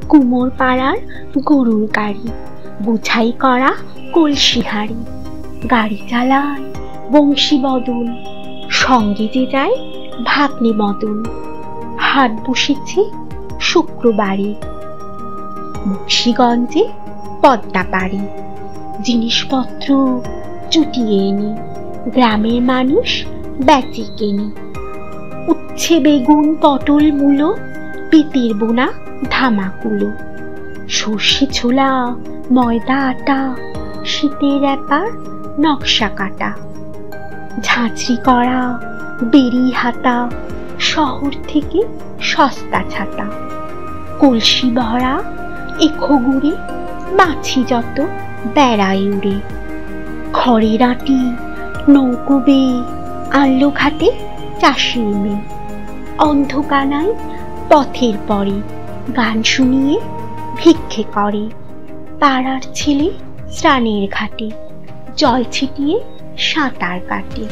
কুমোর পাড়ার গরুর গাড়ি, বুঝাই করা কলসি হাঁড়ি, গাড়ি চালায় বংশী বদন, সঙ্গে যে যায় ভাগ্নে মদন। হাট বসেছে শুক্রবারে, মুন্সিগঞ্জে পদ্মা পাড়ে। জিনিসপত্র চুটিয়ে এনে গ্রামের মানুষ বেচে কেনে। উচ্ছে বেগুন পটল মূলো, পেঁপের বোনা ধামাকুলো, সর্ষে ছোলা ময়দা আটা, শীতের ব্যাপার নকশা কাটা। ঝাঁঝরি করা বেরি হাতা, শহর থেকে সস্তা ছাতা। কলসি ভরা এখো গুড়ে, মাছি যত বেড়ায় উড়ে। খড়ের আঁটি নৌকো বেয়ে আনলো ঘাটে চাষির মেয়ে। অন্ধকানায় পথের পরে গান শুনিয়ে ভিক্ষে করে। পাড়ার ছেলে স্নানের ঘাটে জল ছিটিয়ে সাঁতার কাটে।